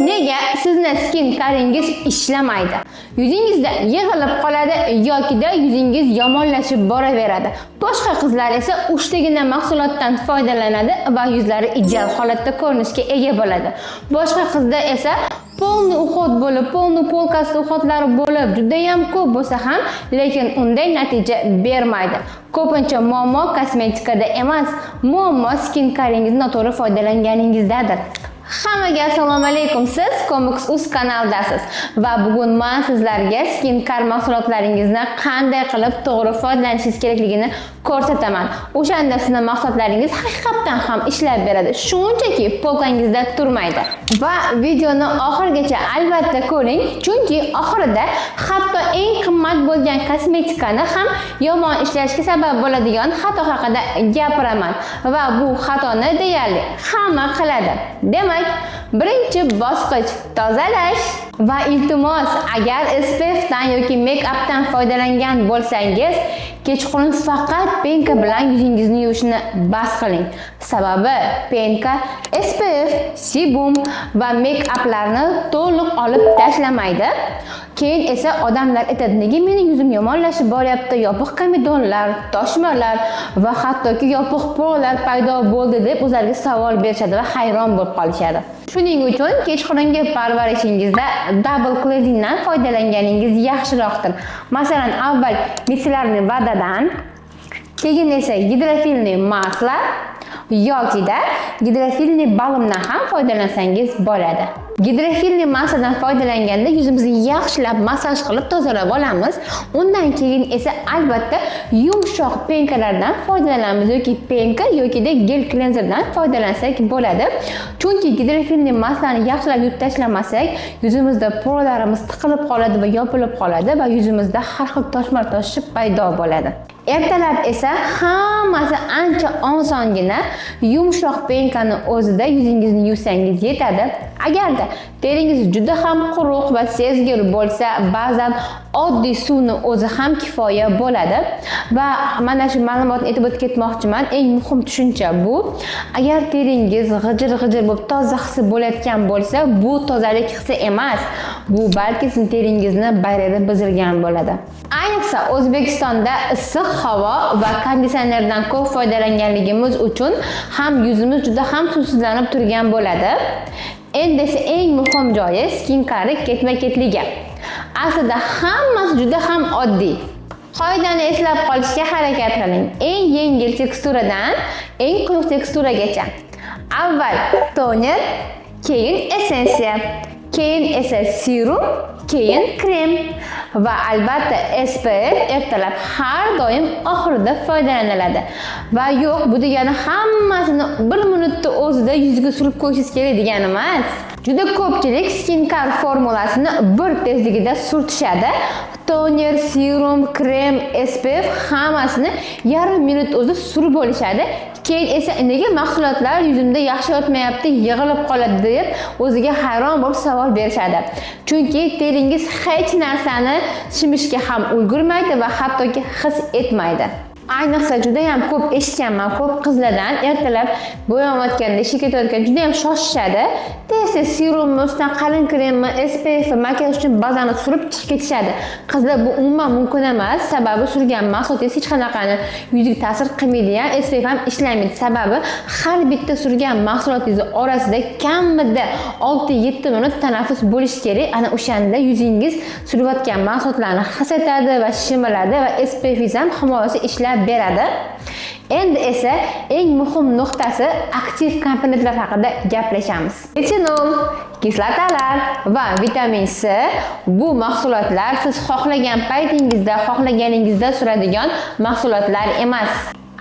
Nega sizni skin caringiz ishlamaydi? Yuzingizda yig'ilib qoladi yoki yuzingiz yomonlashib boraveradi. Boshqa qizlar esa uchtagina mahsulotdan foydalanadi va yuzlari ideal holatda ko'rinishga ega bo'ladi. Boshqa qizda esa polni uhod bo'lib, polni polkasi uhodlari bo'lib, juda ham ko'p bo'lsa ham, lekin unday natija bermaydi. Ko'pincha muammo kosmetikada emas, muammo skin caringizdan noto'g'ri foydalanganingizdadir. Hammaga assalomu alaykum. Siz Comix.uz kanaldasiz va bugun men sizlarga skin care mahsulotlaringizni qanday qilib to'g'ri foydalanishingiz kerakligini ko'rsataman. O'shanda sizning mahsulotlaringiz haqiqatan ham ishlab beradi. Shunchaki polkangizda turmaydi. Va videoni oxirigacha albatta ko'ring, chunki oxirida hatto eng qimmat bo'lgan kosmetikani ham yomon ishlashga sabab bo'ladigan xato haqida gapiraman va bu xatoni deyarli hamma qiladi. Demak, birinchi bosqich tozalash. Va iltimos, agar SPF dan yoki make-up dan foydalangan bo'lsangiz, kechqurun faqat penka bilan yuzingizni yuvishni bas qiling. Sababi penka SPF, sebum va make-uplarni to'liq olib tashlamaydi. Keyin esa odamlar aytadi, nega mening yuzim yomonlashib boryapti, yopiq komedonlar, toshmalar va hattoki yopiq porolar paydo bo'ldi deb o'zlariga savol berishadi va hayron bo'lib qolishadi. Shuning uchun kechqurungi parvarishingizda double cleansing dan foydalanganingiz yaxshiroqdir. Masalan, avval mitsillarni vadadan, keyin esa gidrofilni masla yoki gidrofilni balmdan ham foydalansangiz bo'ladi. Gidrofilni masadan foydalanganda yuzimizni yaxshilab massaj qilib tozalab olamiz. Undan keyin esa albatta yumshoq penkalardan foydalanamiz yoki penka yoki gel cleanserdan foydalansak bo'ladi. Chunki gidrofilni maslani yaxshilab yuvib tashlamasak, yuzimizda porolarimiz tiqilib qoladi va yopilib qoladi va yuzimizda har xil toshmalar toshib paydo bo'ladi. Ertalab esa hammasi ancha osongina yumshoq penkani o'zida yuzingizni yuvsangiz yetadi. Agarda teringiz juda ham quruq va sezgir bo'lsa, ba'zan oddiy suvni o'zi ham kifoya bo'ladi. Va mana shu ma'lumotni aytib o'tib ketmoqchiman. Eng muhim tushuncha bu. Agar teringiz g'ijir-g'ijir bo'lib toza hisi bo'layotgan bo'lsa, bu tozalik hisi emas. Bu balki sizning teringizni bayragi buzilgan bo'ladi. Ayniqsa O'zbekistonda issiq havo va konditsionerdan ko'p foydalanganligimiz uchun ham yuzimiz juda ham suvsizlanib turgan bo'ladi. Endi esa eng muhim joyi skin care ketma-ketligi. Aslida hammasi juda ham oddiy. Qoidani eslab qolishga harakat qiling. Eng yengil teksturadan eng quyuq teksturagacha. Avval toner, keyin essensiya, keyin esa serum, keyin krem va albatta SPF ertalab har doim oxirida foydalaniladi. Va yo'q, bu degani hammasini 1 minutda o'zida yuzga surib qo'yishingiz kerak degani emas. Juda ko'pchilik skin care formulasini bir tezligida surtishadi. Toner, serum, krem, SPF hammasini yarim minut o'zida surib olishadi. Keyin esa nega mahsulotlar yuzimda yaxshi yotmayapti, yig'ilib qoladi deb o'ziga hayron bo'lib savol berishadi. Chunki teringiz hech narsani shimishga ham ulgurmaydi va hattoki his etmaydi. Ayniqsa juda ham ko'p eshitganman, ko'p qizlardan ertalab bo'yanayotganda, ishga ketayotganda juda ham shoshishadi. Tez-tez serumni ustidan qalin kremni, SPF, makiyaj uchun bazani surib chiqib ketishadi. Qizlar bu umuman mumkin emas, sababi surgan mahsulotingiz hech qanaqani yuziga ta'sir qilmaydi, SPF ham ishlamaydi. Sababi har bitta surgan mahsulotingiz orasida kamida 6-7 minut tanaffus bo'lishi kerak. Ana o'shanda yuzingiz surayotgan mahsulotlarni his etadi va shimiladi va SPF ham himoyasi ishlab beradi. Endi esa eng muhim nuqtasi aktiv komponentlar haqida gaplashamiz. Retinol, kislotalar va vitamin C bu mahsulotlar siz xohlagan paytingizda, xohlaganingizda suradigan mahsulotlar emas.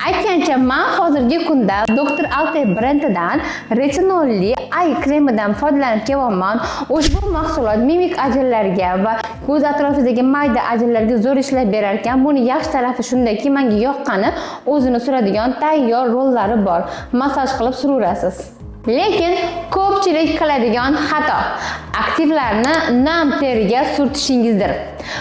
Aytgancha, men hozirgi kunda Dr. Alter brendidan retinolli eye kremidan foydalanib kelyapman. Ushbu mahsulot mimik ajinlarga va ko'z atrofidagi mayda ajinlarga zo'r ishlab berar ekan. Buni yaxshi tarafi shundaki, menga yoqqani o'zini suradigan tayyor rollari bor. Massaj qilib suraverasiz. Lekin ko'pchilik qiladigan xato aktivlarni nam teriga surtishingizdir.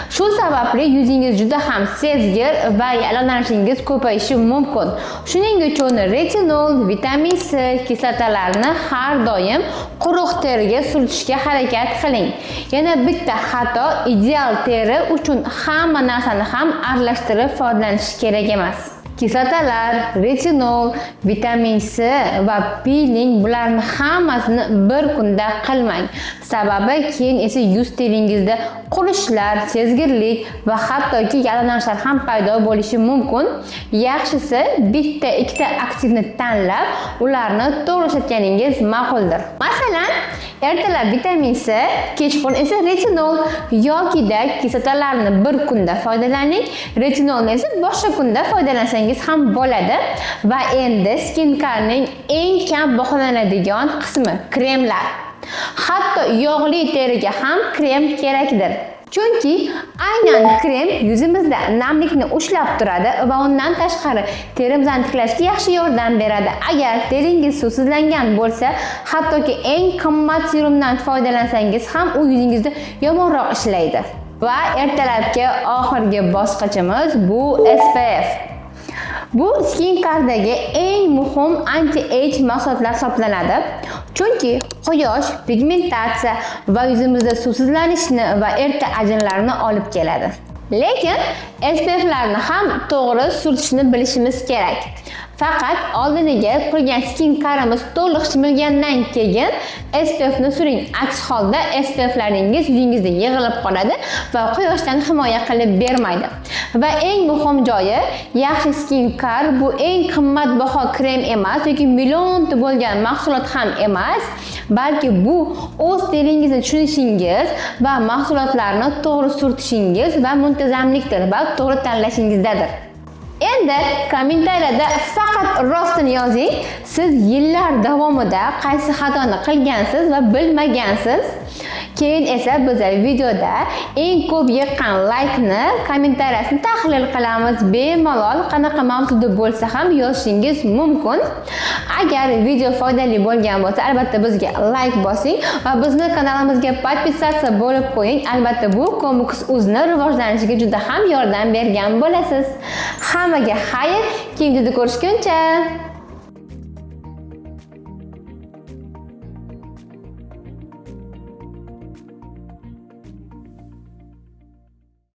Shu sababli yuzingiz juda ham sezgir va yallig'lanishingiz ko'payishi mumkin. Shuning uchun retinol, vitamin C kislotalarini har doim quruq teriga surtishga harakat qiling. Yana bitta xato, ideal teri uchun hamma narsani ham aralashtirib foydalanish kerak emas. Kislotalar, retinol, vitamin C va piling bularni hammasini bir kunda qilmang. Sababi keyin esa yuz teringizda qurishlar, sezgirlik va hattoki yallig'lanishlar ham paydo bo'lishi mumkin. Yaxshisi bitta ikkita aktivni tanlab, ularni to'g'ri ishlatganingiz ma'quldir. Masalan, ertalab vitamin C, kechqurun esa retinol yoki-da kislotalarni bir kunda foydalaning, retinolni esa boshqa kunda foydalansangiz ham bo'ladi. Va endi skincare-ning eng kam baholanadigan qismi kremlar. Hatto yog'li teriga ham krem kerakdir. Chunki aynan krem yuzimizda namlikni ushlab turadi va undan tashqari terimizni tiklashga yaxshi yordam beradi. Agar teringiz suvsizlangan bo'lsa, hattoki eng qimmat serumdan foydalansangiz ham u yuzingizda yomonroq ishlaydi. Va ertalabki oxirgi bosqichimiz bu SPF. Bu skincardagi eng muhim anti-age mahsulotlar hisoblanadi. Chunki quyosh pigmentatsiya va yuzimizda suvsizlanishni va erta ajinlarni olib keladi. Lekin SPFlarni ham to'g'ri surtishni bilishimiz kerak. Faqat oldiniga qurgan skincare'imiz to'liq shimilgandan keyin SPFni suring. Aks holda SPFlaringiz yuzingizda yig'ilib qoladi va quyoshdan himoya qilib bermaydi. Va eng muhim joyi, yaxshi skincare bu eng qimmatbaho krem emas yoki millionta bo'lgan mahsulot ham emas, balki bu o'z teringizni tushunishingiz va mahsulotlarni to'g'ri surtishingiz va muntazamlikdir va to'g'ri tanlashingizdadir. Endi kommentariyada faqat rostini yozing. Siz yillar davomida qaysi xatoni qilgansiz va bilmagansiz. Keyin esa biz videoda eng ko'p yiqqan laykni kommentariyasini tahlil qilamiz. Bemalol qanaqa mavzuda bo'lsa ham yozishingiz mumkin. Agar video foydali bo'lgan bo'lsa, albatta bizga like bosing va bizni kanalimizga podpisatsiya bo'lib qo'ying. Albatta bu Komiks.uz'ni rivojlanishiga juda ham yordam bergan bo'lasiz. Hammaga xayr, keyingi videoda ko'rishguncha.